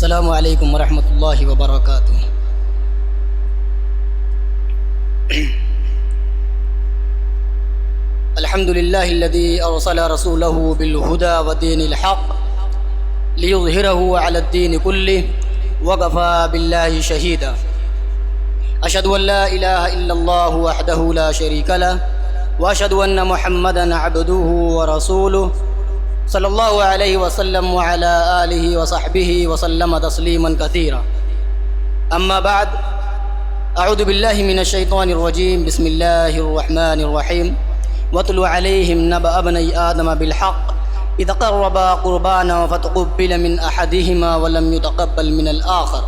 السلام علیکم ورحمۃ اللہ وبرکاتہ۔ الحمد للہ الذی ارسل رسولہ بالہدى ودین الحق لیظہرہ علی الدین کلہ وکفی باللہ شہیدا۔ اشہد ان لا الہ الا اللہ وحدہ لا شریک لہ واشہد ان محمدا عبدہ ورسولہ صلی اللہ علیہ وسلم وعلی آلہ وصحبہ وسلم تسلیما کثیرا۔ اما بعد، اعوذ باللہ من الشیطان الرجیم، بسم اللہ الرحمن الرحیم۔ واتل علیہم نبأ ابنی آدم بالحق اذ قربا قربانا فتقبل من احدہما ولم يتقبل من الآخر۔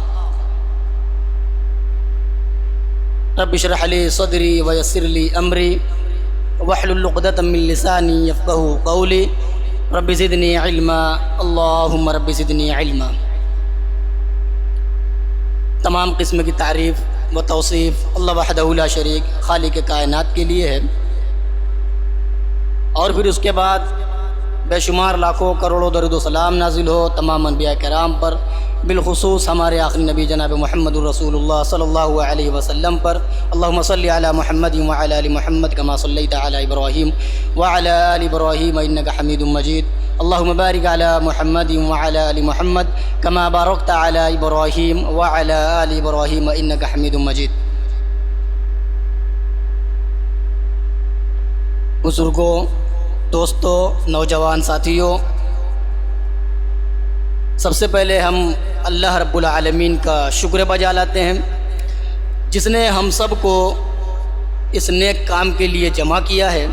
رب اشرح لی صدری ویسر لی امری واحلل عقدۃ من لسانی یفقہوا قولی۔ رب زدنی علما، اللہم رب زدنی علما۔ تمام قسم کی تعریف و توصیف اللہ وحدہ لا شریک خالق کائنات کے لیے ہے، اور پھر اس کے بعد بے شمار لاکھوں کروڑوں درود و سلام نازل ہو تمام انبیاء کرام پر، بالخصوص ہمارے آخری نبی جناب محمد الرسول اللہ صلی اللہ علیہ وسلم پر۔ اللہم صلی علی محمد وعلی آل محمد کما صلیت علی ابراہیم وعلی آل ابراہیم انک حمید مجید۔ اللہم بارک علی محمد وعلی آل محمد کما بارکت علی ابراہیم وعلی آل ابراہیم انک حمید مجید۔ بزرگوں، دوستوں، نوجوان ساتھیوں، سب سے پہلے ہم اللہ رب العالمین کا شکر بجا لاتے ہیں جس نے ہم سب کو اس نیک کام کے لیے جمع کیا ہے،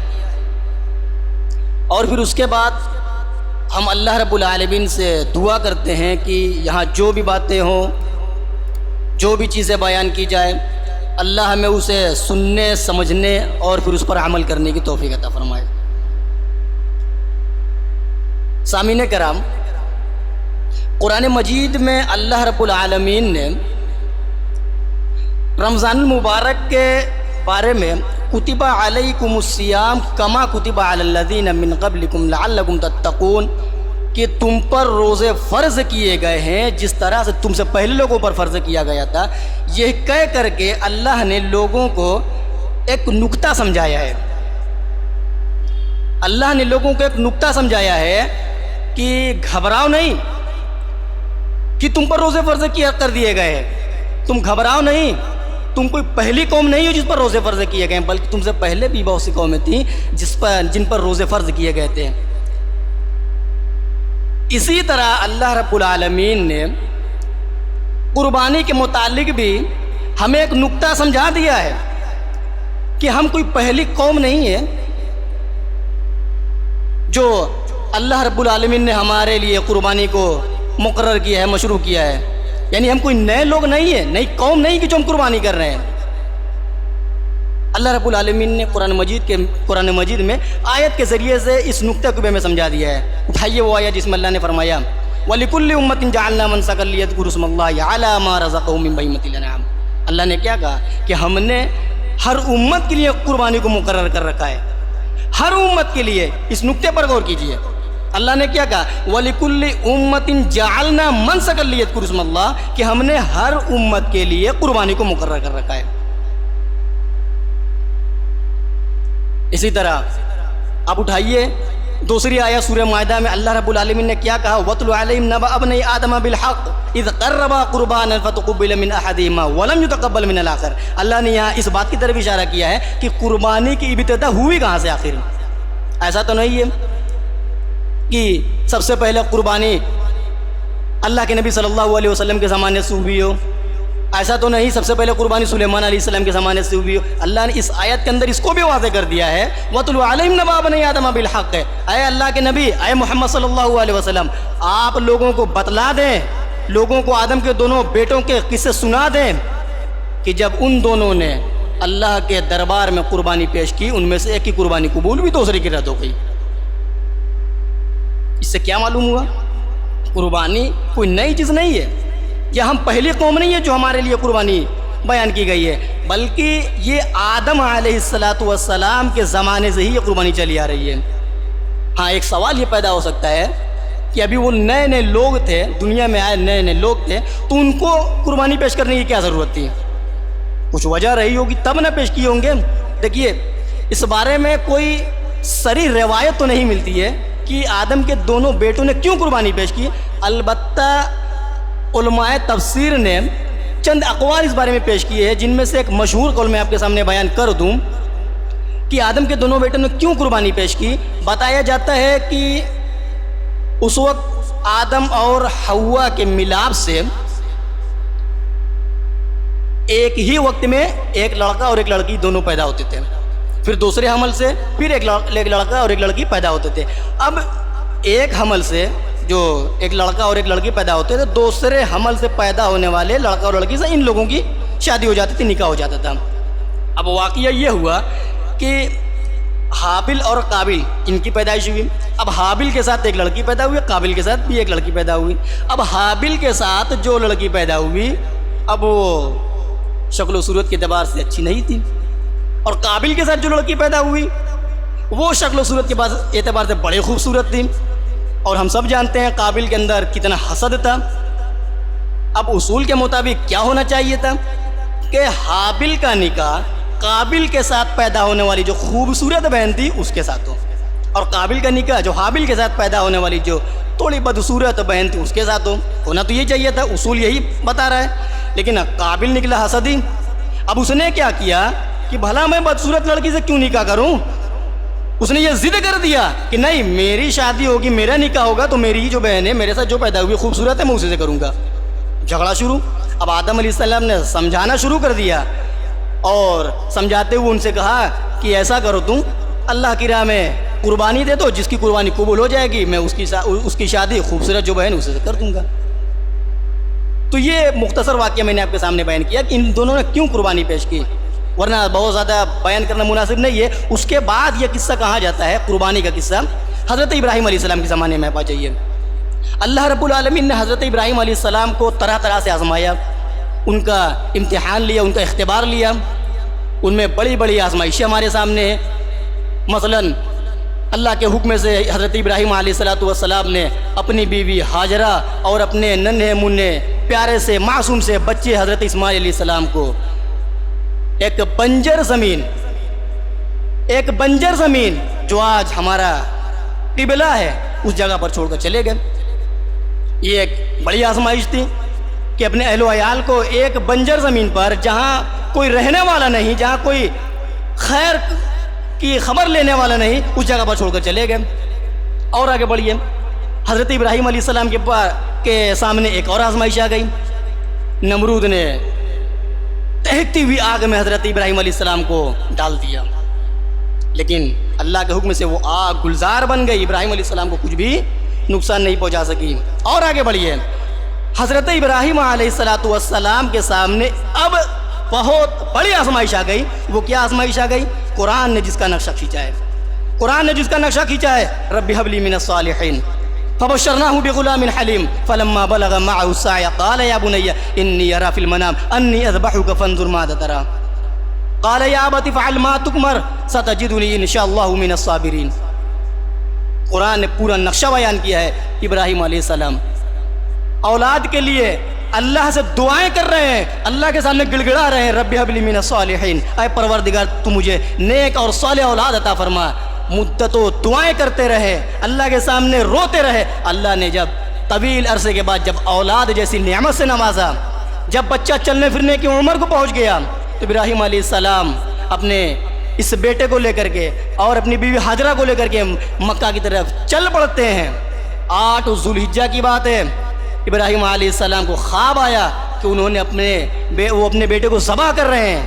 اور پھر اس کے بعد ہم اللہ رب العالمین سے دعا کرتے ہیں کہ یہاں جو بھی باتیں ہوں، جو بھی چیزیں بیان کی جائیں، اللہ ہمیں اسے سننے، سمجھنے اور پھر اس پر عمل کرنے کی توفیق عطا فرمائے۔ سامعین کرام، قرآن مجید میں اللہ رب العالمین نے رمضان المبارک کے بارے میں کتب علیکم الصیام کما کتب علی الذین من قبلکم لعلکم تتقون کہ تم پر روزے فرض کیے گئے ہیں جس طرح سے تم سے پہلے لوگوں پر فرض کیا گیا تھا۔ یہ کہہ کر کے اللہ نے لوگوں کو ایک نکتہ سمجھایا ہے، اللہ نے لوگوں کو ایک نکتہ سمجھایا ہے کہ گھبراؤ نہیں کہ تم پر روزے فرض کر دیے گئے ہیں، تم گھبراؤ نہیں، تم کوئی پہلی قوم نہیں ہو جس پر روزے فرض کیے گئے ہیں، بلکہ تم سے پہلے بھی بہت سی قومیں تھیں جن پر روزے فرض کیے گئے تھے۔ اسی طرح اللہ رب العالمین نے قربانی کے متعلق بھی ہمیں ایک نکتہ سمجھا دیا ہے کہ ہم کوئی پہلی قوم نہیں ہے جو اللہ رب العالمین نے ہمارے لیے قربانی کو مقرر کیا ہے، مشروع کیا ہے، یعنی ہم کوئی نئے لوگ نہیں ہیں، نئی قوم نہیں کہ جو ہم قربانی کر رہے ہیں۔ اللہ رب العالمین نے قرآن مجید میں آیت کے ذریعے سے اس نقطے کو بھی ہمیں سمجھا دیا ہے۔ اٹھائیے وہ آیت جس میں اللہ نے فرمایا وَلِكُلِّ أُمَّةٍ جَعَلْنَا مَنْسَكًا لِيَذْكُرُوا اسْمَ اللَّهِ عَلَى مَا رَزَقَهُم مِّن بَهِيمَةِ الْأَنْعَامِ۔ اللہ نے کیا کہا کہ ہم نے ہر امت کے لیے قربانی کو مقرر کر رکھا ہے، ہر امت کے لیے۔ اس نقطے پر غور کیجیے، اللہ نے کیا کہا وَلِكُلِّ أُمَّةٍ جَعَلْنَا مَنْسَكًا لِيَذْكُرُوا اسْمَ اللَّهِ کہ ہم نے ہر امت کے لیے قربانی کو مقرر کر رکھا ہے۔ اسی طرح اب اٹھائیے دوسری آیت سورہ مائدہ میں اللہ رب العالمین نے کیا کہا وَاتْلُ عَلَيْهِمْ نَبَأَ ابْنَيْ آدَمَ بِالْحَقِّ إِذْ قَرَّبَا قُرْبَانًا فَتُقُبِّلَ مِنْ أَحَدِهِمَا وَلَمْ يُتَقَبَّلْ مِنَ الْآخَرِ۔ اللہ نے یہاں اس بات کی طرف اشارہ کیا ہے کہ قربانی کی ابتدا ہوئی کہاں سے آخر؟ ایسا تو نہیں ہے کہ سب سے پہلے قربانی اللہ کے نبی صلی اللہ علیہ وسلم کے زمانے سے ہوئی ہو، ایسا تو نہیں سب سے پہلے قربانی سلیمان علیہ السلام کے زمانے سے ہوئی ہو۔ اللہ نے اس آیت کے اندر اس کو بھی واضح کر دیا ہے وَاتْلُ عَلَيْهِمْ نَبَأَ ابْنَيْ آدَمَ بِالْحَقِّ۔ اے اللہ کے نبی، اے محمد صلی اللہ علیہ وسلم، آپ لوگوں کو بتلا دیں، لوگوں کو آدم کے دونوں بیٹوں کے قصے سنا دیں کہ جب ان دونوں نے اللہ کے دربار میں قربانی پیش کی، ان میں سے ایک کی قربانی قبول بھی، دوسری کی رد ہو گئی۔ اس سے کیا معلوم ہوا؟ قربانی کوئی نئی چیز نہیں ہے، یا ہم پہلی قوم نہیں ہے جو ہمارے لیے قربانی بیان کی گئی ہے، بلکہ یہ آدم علیہ السلام کے زمانے سے ہی یہ قربانی چلی آ رہی ہے۔ ہاں ایک سوال یہ پیدا ہو سکتا ہے کہ ابھی وہ نئے نئے لوگ تھے، دنیا میں آئے نئے نئے لوگ تھے، تو ان کو قربانی پیش کرنے کی کیا ضرورت تھی؟ کچھ وجہ رہی ہوگی تب نہ پیش کیے ہوں گے۔ دیکھیے اس بارے میں کوئی صریح روایت تو نہیں ملتی ہے کہ آدم کے دونوں بیٹوں نے کیوں قربانی پیش کی، البتہ علماء تفسیر نے چند اقوال اس بارے میں پیش کیے ہیں، جن میں سے ایک مشہور قول میں آپ کے سامنے بیان کر دوں کہ آدم کے دونوں بیٹوں نے کیوں قربانی پیش کی۔ بتایا جاتا ہے کہ اس وقت آدم اور حوا کے ملاپ سے ایک ہی وقت میں ایک لڑکا اور ایک لڑکی دونوں پیدا ہوتے تھے، پھر دوسرے حمل سے پھر ایک لڑکا اور ایک لڑکی پیدا ہوتے تھے۔ اب ایک حمل سے جو ایک لڑکا اور ایک لڑکی پیدا ہوتے تھے، دوسرے حمل سے پیدا ہونے والے لڑکا اور لڑکی سے ان لوگوں کی شادی ہو جاتی تھی، نکاح ہو جاتا تھا۔ اب واقعہ یہ ہوا کہ حابل اور قابل ان کی پیدائش ہوئی۔ اب حابل کے ساتھ ایک لڑکی پیدا ہوئی، قابل کے ساتھ بھی ایک لڑکی پیدا ہوئی۔ اب حابل کے ساتھ جو لڑکی پیدا ہوئی اب وہ شکل و صورت کے اعتبار سے اچھی نہیں تھی، اور قابل کے ساتھ جو لڑکی پیدا ہوئی وہ شکل و صورت کے اعتبار سے بڑے خوبصورت تھی، اور ہم سب جانتے ہیں قابل کے اندر کتنا حسد تھا۔ اب اصول کے مطابق کیا ہونا چاہیے تھا کہ حابل کا نکاح قابل کے ساتھ پیدا ہونے والی جو خوبصورت بہن تھی اس کے ساتھ ہو، اور قابل کا نکاح جو حابل کے ساتھ پیدا ہونے والی جو تھوڑی بدصورت بہن تھی اس کے ساتھ ہو۔ ہونا تو یہ چاہیے تھا، اصول یہی بتا رہا ہے، لیکن قابل نکلا حسدی۔ اب اس نے کیا کیا کہ بھلا میں بدصورت لڑکی سے کیوں نکاح کروں؟ اس نے یہ ضد کر دیا کہ نہیں، میری شادی ہوگی، میرا نکاح ہوگا تو میری جو بہن ہے میرے ساتھ جو پیدا ہوئی خوبصورت ہے میں اسی سے کروں گا۔ جھگڑا شروع۔ اب آدم علیہ السلام نے سمجھانا شروع کر دیا، اور سمجھاتے ہوئے ان سے کہا کہ ایسا کرو، تم اللہ کی راہ میں قربانی دے دو، جس کی قربانی قبول ہو جائے گی میں اس کی شادی خوبصورت جو بہن اسے سے کر دوں گا۔ تو یہ مختصر واقعہ میں نے آپ کے سامنے بیان کیا کہ ان دونوں نے کیوں قربانی پیش کی، ورنہ بہت زیادہ بیان کرنا مناسب نہیں ہے۔ اس کے بعد یہ قصہ کہا جاتا ہے، قربانی کا قصہ حضرت ابراہیم علیہ السلام کے زمانے میں پا جائیے۔ اللہ رب العالمین نے حضرت ابراہیم علیہ السلام کو طرح طرح سے آزمایا، ان کا امتحان لیا، ان کا اختبار لیا۔ ان میں بڑی بڑی آزمائشیں ہمارے سامنے ہیں۔ مثلاً اللہ کے حکم سے حضرت ابراہیم علیہ السلام نے اپنی بیوی ہاجرہ اور اپنے ننھے منھے پیارے سے معصوم سے بچے حضرت اسماعیل علیہ السلام کو ایک بنجر زمین جو آج ہمارا قبلہ ہے اس جگہ پر چھوڑ کر چلے گئے۔ یہ ایک بڑی آزمائش تھی کہ اپنے اہل و عیال کو ایک بنجر زمین پر، جہاں کوئی رہنے والا نہیں، جہاں کوئی خیر کی خبر لینے والا نہیں، اس جگہ پر چھوڑ کر چلے گئے۔ اور آگے بڑھیے، حضرت ابراہیم علیہ السلام کے سامنے ایک اور آزمائش آ گئی۔ نمرود نے دہکتی ہوئی آگ میں حضرت ابراہیم علیہ السلام کو ڈال دیا، لیکن اللہ کے حکم سے وہ آگ گلزار بن گئی، ابراہیم علیہ السلام کو کچھ بھی نقصان نہیں پہنچا سکی۔ اور آگے بڑھیے، حضرت ابراہیم علیہ السلام کے سامنے اب بہت بڑی آزمائش آ گئی۔ وہ کیا آزمائش آ گئی؟ قرآن نے جس کا نقشہ کھینچا ہے، رب هب لي من الصالحين فبشرناه بغلام حليم فلما بلغ معه السعي قال يا بني إني أرى في المنام أني أذبحك فانظر ماذا ترى قال يا أبت افعل ما تؤمر ستجدني إن شاء الله من الصابرين۔ قرآن نے پورا نقشہ بیان کیا ہے۔ ابراہیم علیہ السلام اولاد کے لیے اللہ سے دعائیں کر رہے ہیں، اللہ کے سامنے گڑگڑا رہے ہیں، رب هب لي من الصالحين، اے پروردگار تو مجھے نیک اور صالح اولاد عطا فرما۔ مدتوں دعائیں کرتے رہے، اللہ کے سامنے روتے رہے۔ اللہ نے جب طویل عرصے کے بعد جب اولاد جیسی نعمت سے نوازا، جب بچہ چلنے پھرنے کی عمر کو پہنچ گیا، تو ابراہیم علیہ السلام اپنے اس بیٹے کو لے کر کے اور اپنی بیوی ہاجرہ کو لے کر کے مکہ کی طرف چل پڑتے ہیں۔ 8 ذو الحجہ کی بات ہے، ابراہیم علیہ السلام کو خواب آیا کہ انہوں نے وہ اپنے بیٹے کو ذبح کر رہے ہیں۔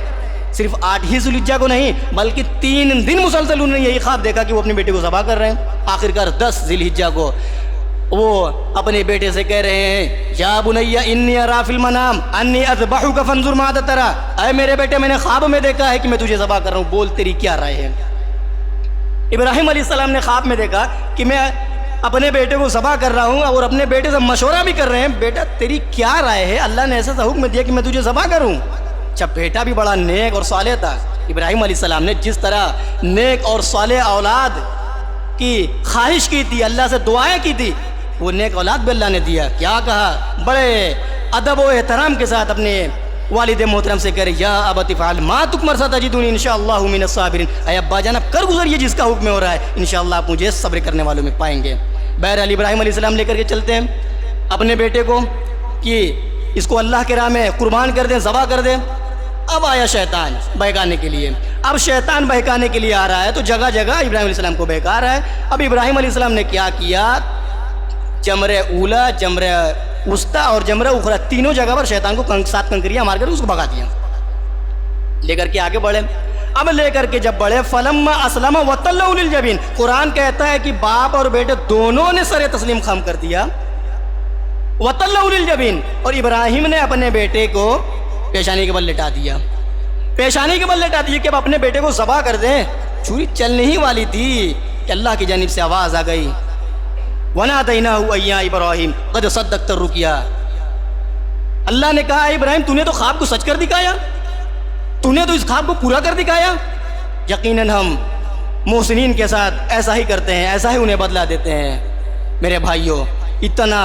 صرف 8 ہی ذو الحجہ کو نہیں بلکہ 3 دن مسلسل انہوں نے یہی خواب دیکھا کہ وہ اپنے بیٹے کو ذبح کر رہے ہیں۔ آخرکار 10 ذی الحجہ کو وہ اپنے بیٹے سے کہہ رہے ہیں، یا بنی انی اری فی المنام انی اذبحک فانظر ماذا تری، اے میرے بیٹے میں نے خواب میں دیکھا ہے کہ میں تجھے ذبح کر رہا ہوں، بول تیری کیا رائے ہے۔ ابراہیم علیہ السلام نے خواب میں دیکھا کہ میں اپنے بیٹے کو ذبح کر رہا ہوں اور اپنے بیٹے سے مشورہ بھی کر رہے ہیں، بیٹا تیری کیا رائے ہے، اللہ نے ایسا حکم دیا کہ میں تجھے ذبح کروں۔ جب بیٹا بھی بڑا نیک اور صالح تھا، ابراہیم علیہ السلام نے جس طرح نیک اور صالح اولاد کی خواہش کی تھی، اللہ سے دعائیں کی تھی، وہ نیک اولاد بھی اللہ نے دیا. کیا کہا؟ بڑے ادب و احترام کے ساتھ اپنے والد محترم سے کرے یا ابت افعل ما تؤمر ستجدنی انشاءاللہ من الصابرین. اے ابا جان اب کر گزریے جس کا حکم ہو رہا ہے، انشاءاللہ آپ مجھے صبر کرنے والوں میں پائیں گے. بہرحال ابراہیم علیہ السلام لے کر کے چلتے ہیں اپنے بیٹے کو کہ اس کو اللہ کے راہ میں قربان کر دیں، ذبح کر دیں. اب آیا شیطان بہکانے کے لیے. اب شیطان بہکانے کے لیے آ رہا ہے تو جگہ جگہ ابراہیم علیہ السلام کو بہکا رہا ہے. اب ابراہیم علیہ السلام نے کیا کیا؟ جمر اولا، جمر وسطی اور جمر اخری تینوں جگہ پر شیطان کو 7 کنکریاں مار کر اس کو بھگا دیا. لے کر کے آگے بڑھے. اب لے کر کے جب بڑھے فلما اسلم وتلوا للجبین، قرآن کہتا ہے کہ باپ اور بیٹے دونوں نے سر تسلیم خم کر دیا. وتلوا للجبین، اور ابراہیم نے اپنے بیٹے کو پیشانی کے بل لٹا دیا. پیشانی کے بل لٹا دیا کہ اب اپنے بیٹے کو ذبح کر دیں. چھری چلنے ہی والی تھی کہ اللہ کی جانب سے آواز آ گئی وَنَادَيْنَاهُ أَن يَا إِبْرَاهِيمُ قَدْ صَدَّقْتَ الرُّؤْيَا. اللہ نے کہا ابراہیم تو نے تو خواب کو سچ کر دکھایا، تو نے تو اس خواب کو پورا کر دکھایا. یقیناً ہم محسنین کے ساتھ ایسا ہی کرتے ہیں، ایسا ہی انہیں بدلہ دیتے ہیں. میرے بھائیوں، اتنا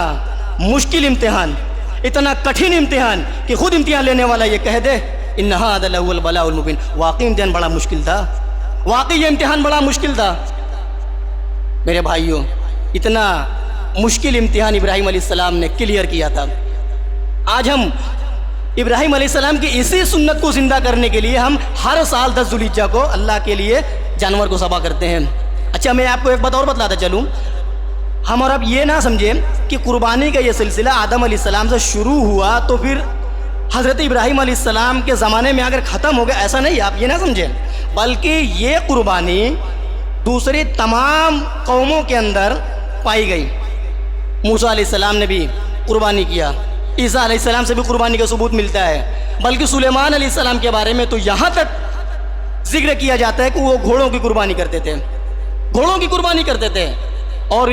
مشکل امتحان، اتنا کٹھن امتحان کہ خود امتحان لینے والا یہ کہہ دے ان ھذا لہو البلاء المبین. واقعی امتحان بڑا مشکل تھا، واقعی یہ امتحان بڑا مشکل تھا. میرے بھائیوں، اتنا مشکل امتحان ابراہیم علیہ السلام نے کلیئر کیا تھا. آج ہم ابراہیم علیہ السلام کی اسی سنت کو زندہ کرنے کے لیے ہم ہر سال 10 ذوالحجہ کو اللہ کے لیے جانور کو ذبح کرتے ہیں. اچھا، میں آپ کو ایک بات اور بتلاتا چلوں. ہم اور اب یہ نہ سمجھیں کہ قربانی کا یہ سلسلہ آدم علیہ السلام سے شروع ہوا تو پھر حضرت ابراہیم علیہ السلام کے زمانے میں اگر ختم ہو گیا، ایسا نہیں. آپ یہ نہ سمجھیں، بلکہ یہ قربانی دوسری تمام قوموں کے اندر پائی گئی. موسیٰ علیہ السلام نے بھی قربانی کیا، عیسیٰ علیہ السلام سے بھی قربانی کا ثبوت ملتا ہے. بلکہ سلیمان علیہ السلام کے بارے میں تو یہاں تک ذکر کیا جاتا ہے کہ وہ گھوڑوں کی قربانی کرتے تھے، گھوڑوں کی قربانی کرتے تھے. اور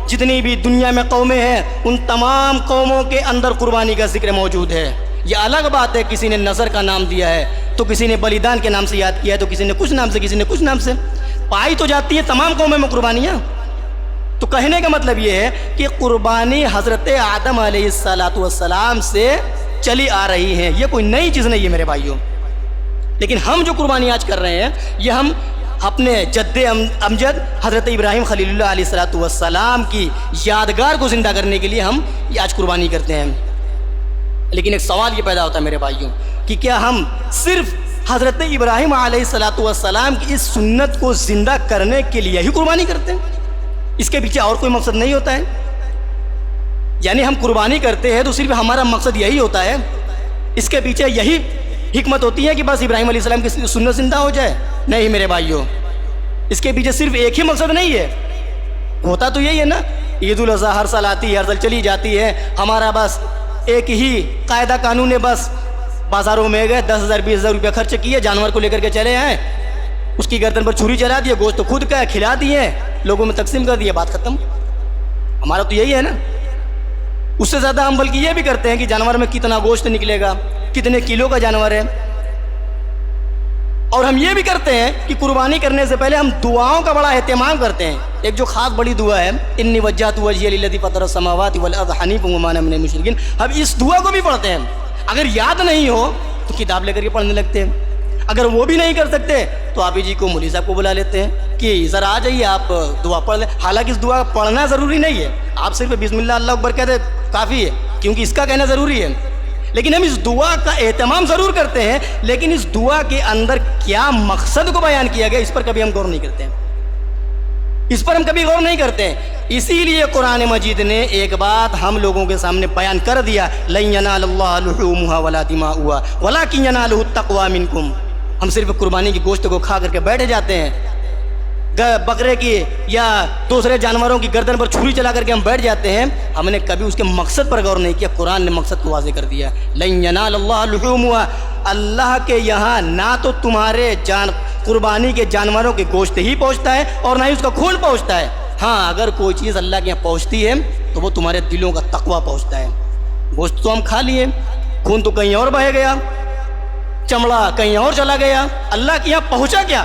جتنی بھی دنیا میں قومیں ہیں ان تمام قوموں کے اندر قربانی کا ذکر موجود ہے. یہ الگ بات ہے کسی نے نظر کا نام دیا ہے تو کسی نے بلیدان کے نام سے یاد کیا ہے تو کسی نے کچھ نام سے، کسی نے کچھ نام سے. پائی تو جاتی ہے تمام قوموں میں قربانیاں. تو کہنے کا مطلب یہ ہے کہ قربانی حضرت آدم علیہ السلام سے چلی آ رہی ہیں، یہ کوئی نئی چیز نہیں ہے میرے بھائیوں. لیکن ہم جو قربانی آج کر رہے ہیں یہ ہم اپنے جد امجد حضرت ابراہیم خلیل اللہ علیہ السلام کی یادگار کو زندہ کرنے کے لیے ہم یہ آج قربانی کرتے ہیں. لیکن ایک سوال یہ پیدا ہوتا ہے میرے بھائیوں کہ کیا ہم صرف حضرت ابراہیم علیہ السلام کی اس سنت کو زندہ کرنے کے لیے ہی قربانی کرتے ہیں؟ اس کے پیچھے اور کوئی مقصد نہیں ہوتا ہے؟ یعنی ہم قربانی کرتے ہیں تو صرف ہمارا مقصد یہی ہوتا ہے، اس کے پیچھے یہی حکمت ہوتی ہے کہ بس ابراہیم علیہ السلام کی سنت زندہ ہو جائے؟ نہیں میرے بھائیوں، اس کے پیچھے صرف ایک ہی مقصد نہیں ہے. ہوتا تو یہی ہے نا، عید الاضحیٰ ہر سال آتی ہے، ہر سال چلی جاتی ہے. ہمارا بس ایک ہی قاعدہ قانون ہے، بس بازاروں میں گئے 10,000 20,000 روپیہ خرچ کیے، جانور کو لے کر کے چلے آئے، اس کی گردن پر چھری چلا دیے، گوشت تو خود کا ہے، کھلا دیے، لوگوں میں تقسیم کر دیے، بات ختم. ہمارا تو یہی ہے نا. اس سے زیادہ ہم بلکہ یہ بھی کرتے ہیں کہ جانور میں کتنا گوشت نکلے گا، کتنے کلو کا جانور ہے. اور ہم یہ بھی کرتے ہیں کہ قربانی کرنے سے پہلے ہم دعاؤں کا بڑا اہتمام کرتے ہیں. ایک جو خاص بڑی دعا ہے انی وجہت وجہی للذی فطر السماوات والارض حنیفا وما انا من المشرکین، ہم اس دعا کو بھی پڑھتے ہیں. اگر یاد نہیں ہو تو کتاب لے کر کے پڑھنے لگتے ہیں. اگر وہ بھی نہیں کر سکتے تو آپ ہی جی کو مولوی صاحب کو بلا لیتے ہیں کہ ذرا آ جائیے آپ دعا پڑھ لیں. حالانکہ اس دعا پڑھنا ضروری نہیں ہے، آپ صرف بسم اللہ اللہ اکبر کہتے کافی ہے، کیونکہ اس کا کہنا ضروری ہے. لیکن ہم اس دعا کا اہتمام ضرور کرتے ہیں، لیکن اس دعا کے اندر کیا مقصد کو بیان کیا گیا اس پر کبھی ہم غور نہیں کرتے ہیں، اس پر ہم کبھی غور نہیں کرتے ہیں. اسی لیے قرآن مجید نے ایک بات ہم لوگوں کے سامنے بیان کر دیا، لن ینال اللہ لحومها ولا دماؤها ولکن ینالہ التقوی منکم. ہم صرف قربانی کی گوشت کو کھا کر کے بیٹھ جاتے ہیں، بکرے کی یا دوسرے جانوروں کی گردن پر چھری چلا کر کے ہم بیٹھ جاتے ہیں. ہم نے کبھی اس کے مقصد پر غور نہیں کیا. قرآن نے مقصد کو واضح کر دیا، لن ینال اللہ لحومها، اللہ کے یہاں نہ تو تمہارے قربانی کے جانوروں کے گوشت ہی پہنچتا ہے اور نہ ہی اس کا خون پہنچتا ہے. ہاں اگر کوئی چیز اللہ کے یہاں پہنچتی ہے تو وہ تمہارے دلوں کا تقویٰ پہنچتا ہے. گوشت تو ہم کھا لیے، خون تو کہیں اور بہہ گیا، چمڑا کہیں اور چلا گیا، اللہ کے یہاں پہنچا کیا؟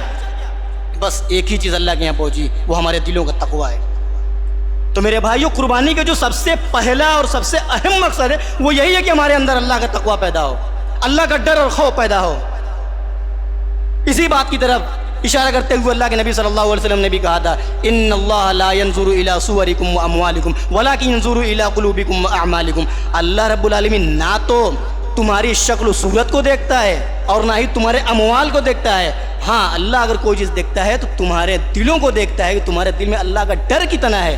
بس ایک ہی چیز اللہ کے یہاں پہنچی، وہ ہمارے دلوں کا تقویٰ ہے. تو میرے بھائیوں قربانی کا جو سب سے پہلا اور سب سے اہم مقصد ہے وہ یہی ہے کہ ہمارے اندر اللہ کا تقویٰ پیدا ہو، اللہ کا ڈر اور خوف پیدا ہو۔ اسی بات کی طرف اشارہ کرتے ہوئے اللہ کے نبی صلی اللہ علیہ وسلم نے بھی کہا تھا ان اللہ لا ينظر الى صورکم واموالکم ولکن ينظر الى قلوبکم واعمالکم۔ اللہ رب العالمین نہ تو تمہاری شکل و صورت کو دیکھتا ہے اور نہ ہی تمہارے اموال کو دیکھتا ہے، ہاں اللہ اگر کوئی چیز دیکھتا ہے تو تمہارے دلوں کو دیکھتا ہے کہ تمہارے دل میں اللہ کا ڈر کتنا ہے،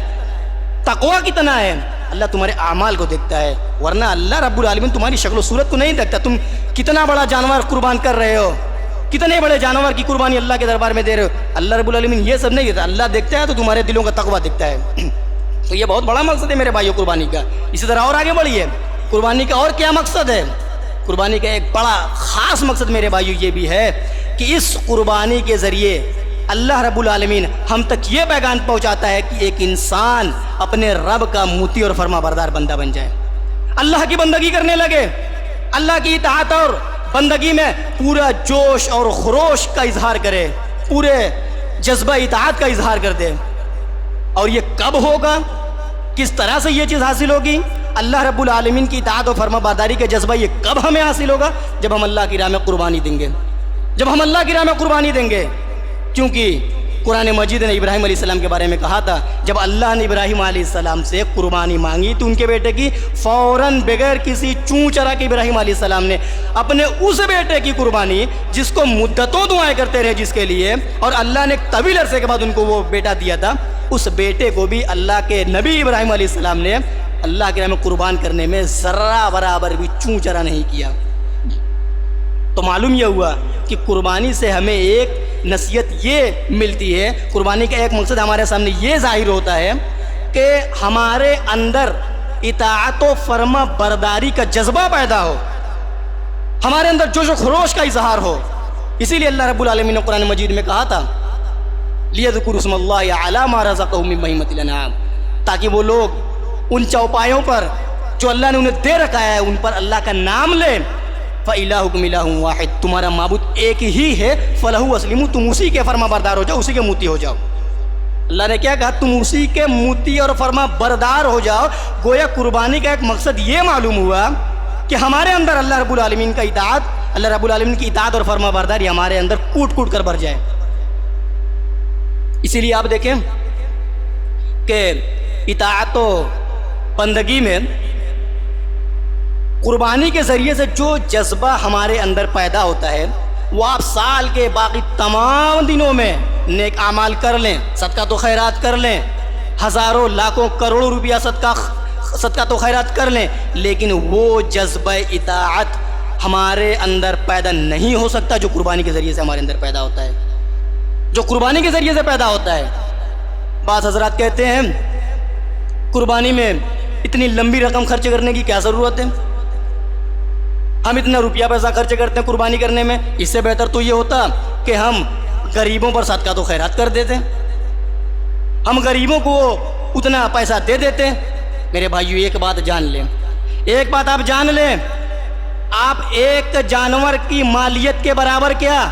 تقویٰ کتنا ہے۔ اللہ تمہارے اعمال کو دیکھتا ہے، ورنہ اللہ رب العالمین تمہاری شکل و صورت کو نہیں دیکھتا۔ تم کتنا بڑا جانور قربان کر رہے ہو، کتنے بڑے جانور کی قربانی اللہ کے دربار میں دے رہے ہو، اللہ رب العالمین یہ سب نہیں دیکھتا، اللہ دیکھتا ہے تو تمہارے دلوں کا تقویٰ دیکھتا ہے۔ تو یہ بہت بڑا مقصد ہے میرے بھائیوں قربانی کا۔ اسی طرح اور آگے بڑھیے، قربانی کا اور کیا مقصد ہے؟ قربانی کا ایک بڑا خاص مقصد میرے بھائیوں یہ بھی ہے کہ اس قربانی کے ذریعے اللہ رب العالمین ہم تک یہ پیغام پہنچاتا ہے کہ ایک انسان اپنے رب کا موتی اور فرما بردار بندہ بن جائے، اللہ کی بندگی کرنے لگے، اللہ کی اطاعت اور بندگی میں پورا جوش اور خروش کا اظہار کرے، پورے جذبہ اطاعت کا اظہار کر دے۔ اور یہ کب ہوگا، کس طرح سے یہ چیز حاصل ہوگی؟ اللہ رب العالمین کی اطاعت و فرما برداری کا جذبہ یہ کب ہمیں حاصل ہوگا؟ جب ہم اللہ کی راہ میں قربانی دیں گے، جب ہم اللہ کی راہ میں قربانی دیں گے۔ کیونکہ قرآن مجید نے ابراہیم علیہ السلام کے بارے میں کہا تھا، جب اللہ نے ابراہیم علیہ السلام سے قربانی مانگی تو ان کے بیٹے کی فوراً بغیر کسی چوں چرا کے ابراہیم علیہ السلام نے اپنے اس بیٹے کی قربانی جس کو مدتوں دعائیں کرتے رہے جس کے لیے، اور اللہ نے ایک طویل عرصے کے بعد ان کو وہ بیٹا دیا تھا، اس بیٹے کو بھی اللہ کے نبی ابراہیم علیہ السلام نے اللہ کے راہ میں قربان کرنے میں ذرہ برابر بھی چوں چرا نہیں کیا۔ تو معلوم یہ ہوا کہ قربانی سے ہمیں ایک نصیحت یہ ملتی ہے، قربانی کا ایک مقصد ہمارے سامنے یہ ظاہر ہوتا ہے کہ ہمارے اندر اطاعت و فرما برداری کا جذبہ پیدا ہو، ہمارے اندر جوش و خروش کا اظہار ہو۔ اسی لیے اللہ رب العالمین نے قرآن مجید میں کہا تھا لِيَذْكُرُوا اسْمَ اللَّهِ عَلَىٰ مَا رَزَقَهُم مِّن بَهِيمَةِ الْأَنْعَامِ، تاکہ وہ لوگ ان چوپایوں پر جو اللہ نے انہیں دے رکھا ہے ان پر اللہ کا نام لیں۔ فَإِلَٰهُكُمْ إِلَٰهٌ وَاحِدٌ، تمہارا معبود ایک ہی ہے، فَلَهُ أَسْلِمُوا، تم اسی کے فرما بردار ہو جاؤ، اسی کے موتی ہو جاؤ۔ اللہ نے کیا کہا؟ تم اسی کے موتی اور فرما بردار ہو جاؤ۔ گویا قربانی کا ایک مقصد یہ معلوم ہوا کہ ہمارے اندر اللہ رب العالمین کا اطاعت، اللہ رب العالمین کی اطاعت اور فرما برداری ہمارے اندر کوٹ کوٹ کر بھر جائے۔ اسی لیے آپ دیکھیں کہ اطاعت و بندگی میں قربانی کے ذریعے سے جو جذبہ ہمارے اندر پیدا ہوتا ہے وہ آپ سال کے باقی تمام دنوں میں نیک اعمال کر لیں، صدقہ و خیرات کر لیں، ہزاروں لاکھوں کروڑوں روپیہ صدقہ و خیرات کر لیں، لیکن وہ جذبہ اطاعت ہمارے اندر پیدا نہیں ہو سکتا جو قربانی کے ذریعے سے ہمارے اندر پیدا ہوتا ہے، جو قربانی کے ذریعے سے پیدا ہوتا ہے۔ بعض حضرات کہتے ہیں قربانی میں اتنی لمبی رقم خرچ کرنے کی کیا ضرورت ہے، ہم اتنا روپیہ پیسہ خرچ کرتے ہیں قربانی کرنے میں، اس سے بہتر تو یہ ہوتا کہ ہم غریبوں پر صدقہ و خیرات کر دیتے، ہم غریبوں کو اتنا پیسہ دے دیتے۔ میرے بھائیو ایک بات جان لیں، ایک بات آپ جان لیں، آپ ایک جانور کی مالیت کے برابر کیا،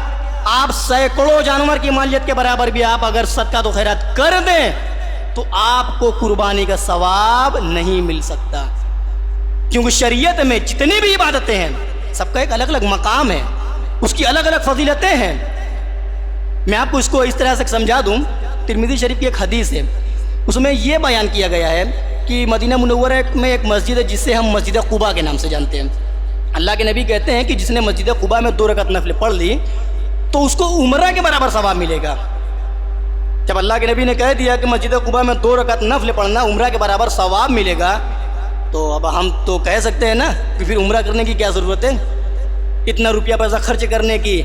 آپ سینکڑوں جانور کی مالیت کے برابر بھی آپ اگر صدقہ و خیرات کر دیں تو آپ کو قربانی کا ثواب نہیں مل سکتا، کیونکہ شریعت میں جتنی بھی عبادتیں ہیں سب کا ایک الگ الگ مقام ہے، اس کی الگ الگ فضیلتیں ہیں۔ میں آپ کو اس کو اس طرح سے سمجھا دوں، ترمذی شریف کی ایک حدیث ہے، اس میں یہ بیان کیا گیا ہے کہ مدینہ منورہ میں ایک مسجد ہے جس سے ہم مسجد قباء کے نام سے جانتے ہیں۔ اللہ کے نبی کہتے ہیں کہ جس نے مسجد قباء میں 2 رکعت نفل پڑھ لی تو اس کو عمرہ کے برابر ثواب ملے گا۔ جب اللہ کے نبی نے کہہ دیا کہ مسجد قباء میں 2 رکعت نفل پڑھنا عمرہ کے برابر ثواب ملے گا، تو اب ہم تو کہہ سکتے ہیں نا کہ پھر عمرہ کرنے کی کیا ضرورت ہے، اتنا روپیہ پیسہ خرچ کرنے کی،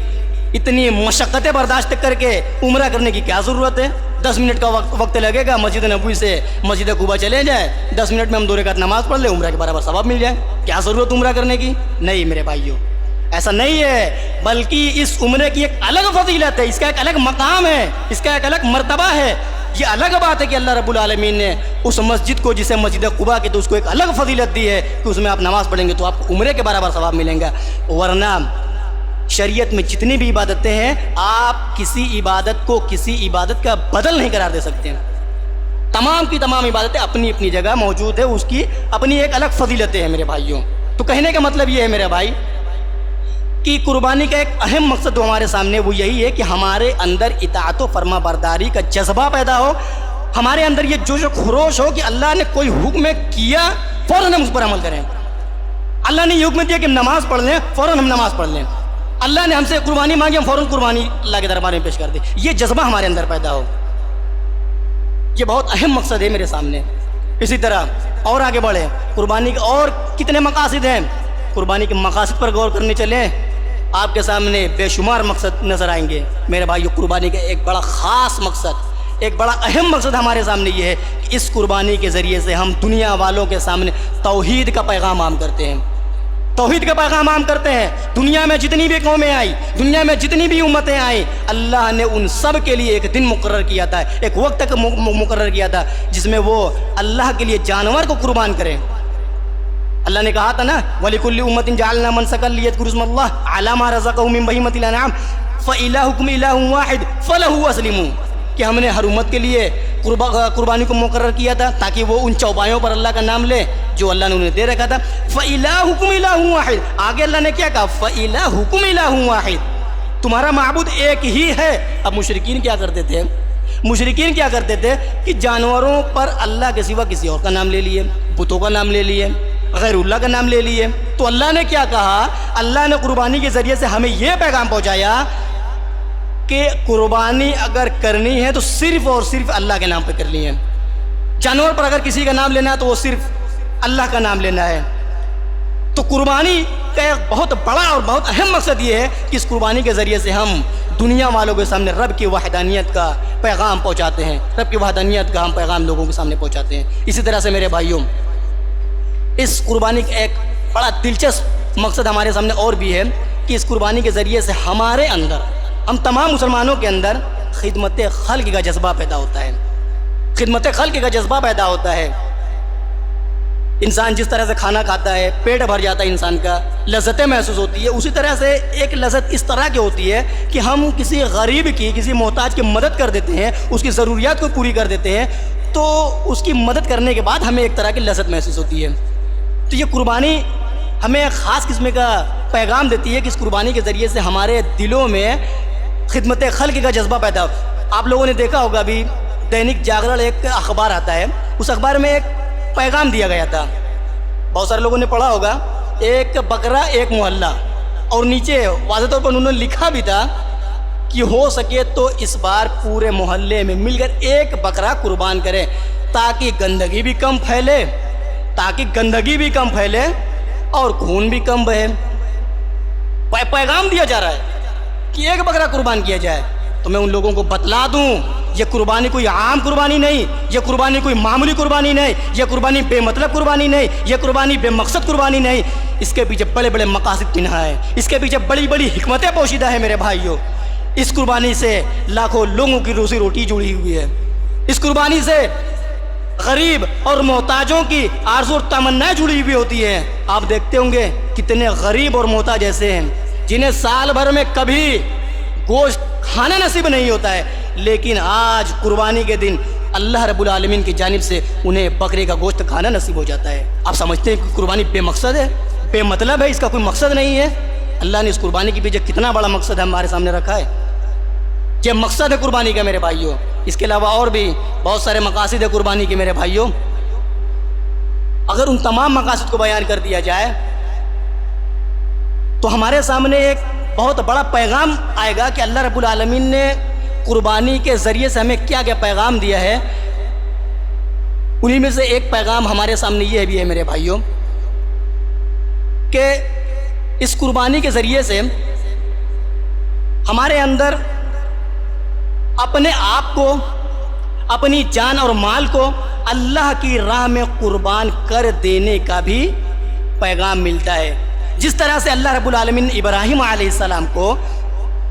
اتنی مشقتیں برداشت کر کے عمرہ کرنے کی کیا ضرورت ہے؟ 10 منٹ کا وقت لگے گا، مسجد نبوی سے مسجد قباء چلے جائیں، 10 منٹ میں ہم 2 رکعت نماز پڑھ لیں، عمرہ کے برابر ثواب مل جائے، کیا ضرورت عمرہ کرنے کی؟ نہیں میرے بھائیوں، ایسا نہیں ہے، بلکہ اس عمرے کی ایک الگ فضیلت ہے، اس کا ایک الگ مقام ہے، اس کا ایک الگ مرتبہ ہے۔ یہ الگ بات ہے کہ اللہ رب العالمین نے اس مسجد کو جسے مسجد قباء کی تو اس کو ایک الگ فضیلت دی ہے کہ اس میں آپ نماز پڑھیں گے تو آپ کو عمرے کے برابر ثواب ملیں گا، ورنہ شریعت میں جتنی بھی عبادتیں ہیں آپ کسی عبادت کو کسی عبادت کا بدل نہیں قرار دے سکتے ہیں۔ تمام کی تمام عبادتیں اپنی اپنی جگہ موجود ہے، اس کی اپنی ایک الگ فضیلتیں ہیں میرے بھائیوں۔ تو کہنے کا مطلب یہ ہے میرے بھائی کہ قربانی کا ایک اہم مقصد جو ہمارے سامنے وہ یہی ہے کہ ہمارے اندر اطاعت و فرما برداری کا جذبہ پیدا ہو، ہمارے اندر یہ جوش و خروش ہو کہ اللہ نے کوئی حکم کیا فوراً ہم اس پر عمل کریں۔ اللہ نے یہ حکم دیا کہ نماز پڑھ لیں، فوراً ہم نماز پڑھ لیں۔ اللہ نے ہم سے قربانی مانگی، ہم فوراً قربانی اللہ کے دربار میں پیش کر دیں۔ یہ جذبہ ہمارے اندر پیدا ہو، یہ بہت اہم مقصد ہے میرے سامنے۔ اسی طرح اور آگے بڑھیں، قربانی کے اور کتنے مقاصد ہیں؟ قربانی کے مقاصد پر غور کرنے چلیں، آپ کے سامنے بے شمار مقصد نظر آئیں گے میرے بھائیو۔ قربانی کا ایک بڑا خاص مقصد، ایک بڑا اہم مقصد ہمارے سامنے یہ ہے کہ اس قربانی کے ذریعے سے ہم دنیا والوں کے سامنے توحید کا پیغام عام کرتے ہیں، توحید کا پیغام عام کرتے ہیں۔ دنیا میں جتنی بھی قومیں آئی، دنیا میں جتنی بھی امتیں آئیں، اللہ نے ان سب کے لیے ایک دن مقرر کیا تھا، ایک وقت تک مقرر کیا تھا جس میں وہ اللہ کے لیے جانور کو قربان کریں۔ اللہ نے کہا تھا نا وَلِكُلِّ أُمَّةٍ جَعَلْنَا مَنْسَكًا لِيَذْكُرُوا اسْمَ اللَّهِ عَلَىٰ مَا رَزَقَهُم مِّن بَهِيمَةِ الْأَنْعَامِ فَإِلَٰهُكُمْ إِلَٰهٌ وَاحِدٌ فَلَهُ أَسْلِمُوا، کہ ہم نے ہر امت کے لیے قربانی کو مقرر کیا تھا تاکہ وہ ان چوپایوں پر اللہ کا نام لے جو اللہ نے انہیں دے رکھا تھا۔ فَإِلَٰهُكُمْ إِلَٰهٌ وَاحِدٌ، آگے اللہ نے کیا کہا؟ فَإِلَٰهُكُمْ إِلَٰهٌ وَاحِدٌ، تمہارا معبود ایک ہی ہے۔ اب مشرکین کیا کرتے تھے؟ مشرکین کیا کرتے تھے کہ جانوروں پر اللہ کے سوا کسی اور کا نام لے لیے، بتوں کا نام لے لیے، غیر اللہ کا نام لے لیے۔ تو اللہ نے کیا کہا؟ اللہ نے قربانی کے ذریعے سے ہمیں یہ پیغام پہنچایا کہ قربانی اگر کرنی ہے تو صرف اور صرف اللہ کے نام پہ کرنی ہے۔ جانور پر اگر کسی کا نام لینا ہے تو وہ صرف اللہ کا نام لینا ہے۔ تو قربانی کا ایک بہت بڑا اور بہت اہم مقصد یہ ہے کہ اس قربانی کے ذریعے سے ہم دنیا والوں کے سامنے رب کی وحدانیت کا پیغام پہنچاتے ہیں، رب کی وحدانیت کا ہم پیغام لوگوں کے سامنے پہنچاتے ہیں۔ اسی طرح سے میرے بھائیوں، اس قربانی کا ایک بڑا دلچسپ مقصد ہمارے سامنے اور بھی ہے کہ اس قربانی کے ذریعے سے ہمارے اندر، ہم تمام مسلمانوں کے اندر خدمت خلق کا جذبہ پیدا ہوتا ہے، خدمت خلق کا جذبہ پیدا ہوتا ہے۔ انسان جس طرح سے کھانا کھاتا ہے، پیٹ بھر جاتا ہے انسان کا، لذتیں محسوس ہوتی ہے، اسی طرح سے ایک لذت اس طرح کی ہوتی ہے کہ ہم کسی غریب کی، کسی محتاج کی مدد کر دیتے ہیں، اس کی ضروریات کو پوری کر دیتے ہیں، تو اس کی مدد کرنے کے بعد ہمیں ایک طرح کی لذت محسوس ہوتی ہے۔ تو یہ قربانی ہمیں ایک خاص قسم کا پیغام دیتی ہے کہ اس قربانی کے ذریعے سے ہمارے دلوں میں خدمت خلق کا جذبہ پیدا ہو۔ آپ لوگوں نے دیکھا ہوگا ابھی دینک جاگرن ایک اخبار آتا ہے، اس اخبار میں ایک پیغام دیا گیا تھا، بہت سارے لوگوں نے پڑھا ہوگا، ایک بکرا ایک محلہ، اور نیچے واضح طور پر انہوں نے لکھا بھی تھا کہ ہو سکے تو اس بار پورے محلے میں مل کر ایک بکرا قربان کریں تاکہ گندگی بھی کم پھیلے اور خون بھی کم بہے۔ پیغام دیا جا رہا ہے کہ ایک بکرا قربان کیا جائے۔ تو میں ان لوگوں کو بتلا دوں، یہ قربانی کوئی عام قربانی نہیں، یہ قربانی کوئی معمولی قربانی نہیں، یہ قربانی بے مطلب قربانی نہیں، یہ قربانی بے مقصد قربانی نہیں، اس کے پیچھے بڑے بڑے مقاصد پنہا ہے، اس کے پیچھے بڑی بڑی حکمتیں پوشیدہ ہیں میرے بھائیوں۔ اس قربانی سے لاکھوں لوگوں کی روزی روٹی جڑی ہوئی ہے، اس قربانی سے غریب اور محتاجوں کی آرزو اور تمنائیں جڑی ہوئی ہوتی ہیں۔ آپ دیکھتے ہوں گے کتنے غریب اور محتاج ایسے ہیں جنہیں سال بھر میں کبھی گوشت کھانا نصیب نہیں ہوتا ہے، لیکن آج قربانی کے دن اللہ رب العالمین کی جانب سے انہیں بکرے کا گوشت کھانا نصیب ہو جاتا ہے۔ آپ سمجھتے ہیں کہ قربانی بے مقصد ہے، بے مطلب ہے، اس کا کوئی مقصد نہیں ہے؟ اللہ نے اس قربانی کے پیچھے کتنا بڑا مقصد ہمارے سامنے رکھا ہے۔ یہ مقصد ہے قربانی کا میرے بھائیوں۔ اس کے علاوہ اور بھی بہت سارے مقاصد ہے قربانی کے میرے بھائیوں۔ اگر ان تمام مقاصد کو بیان کر دیا جائے تو ہمارے سامنے ایک بہت بڑا پیغام آئے گا کہ اللہ رب العالمین نے قربانی کے ذریعے سے ہمیں کیا کیا پیغام دیا ہے۔ انہی میں سے ایک پیغام ہمارے سامنے یہ بھی ہے میرے بھائیوں کہ اس قربانی کے ذریعے سے ہمارے اندر اپنے آپ کو، اپنی جان اور مال کو اللہ کی راہ میں قربان کر دینے کا بھی پیغام ملتا ہے۔ جس طرح سے اللہ رب العالمین نے ابراہیم علیہ السلام کو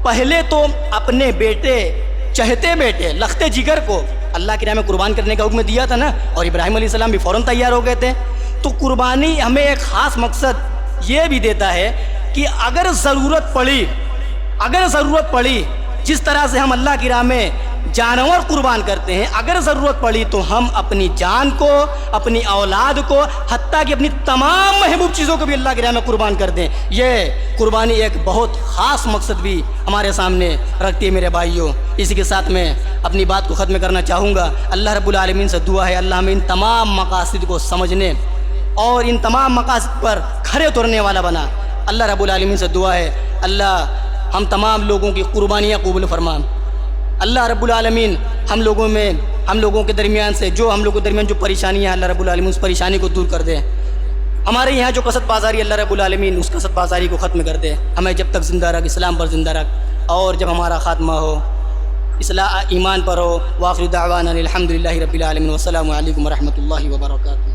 پہلے تو اپنے بیٹے، چہتے بیٹے، لخت جگر کو اللہ کی راہ میں قربان کرنے کا حکم دیا تھا نا، اور ابراہیم علیہ السلام بھی فوراً تیار ہو گئے تھے۔ تو قربانی ہمیں ایک خاص مقصد یہ بھی دیتا ہے کہ اگر ضرورت پڑی، جس طرح سے ہم اللہ کی راہ میں جانور قربان کرتے ہیں، اگر ضرورت پڑی تو ہم اپنی جان کو، اپنی اولاد کو، حتیٰ کہ اپنی تمام محبوب چیزوں کو بھی اللہ کی راہ میں قربان کر دیں۔ یہ قربانی ایک بہت خاص مقصد بھی ہمارے سامنے رکھتی ہے میرے بھائیوں۔ اسی کے ساتھ میں اپنی بات کو ختم کرنا چاہوں گا۔ اللہ رب العالمین سے دعا ہے اللہ ہمیں ان تمام مقاصد کو سمجھنے اور ان تمام مقاصد پر کھرے اترنے والا بنا۔ اللہ رب العالمین سے دعا ہے اللہ ہم تمام لوگوں کی قربانیاں قبول فرما۔ اللہ رب العالمین ہم لوگوں کے درمیان سے ہم لوگوں کے درمیان جو پریشانیاں ہیں، اللہ رب العالمین اس پریشانی کو دور کر دے۔ ہمارے یہاں جو کسد بازاری، اللہ رب العالمین اس کسد بازاری کو ختم کر دے۔ ہمیں جب تک زندہ رکھ، اسلام پر زندہ رکھ، اور جب ہمارا خاتمہ ہو ایمان پر ہو۔ وآخر دعوانا الحمدللہ رب العالمین، والسلام علیکم ورحمۃ اللہ وبرکاتہ۔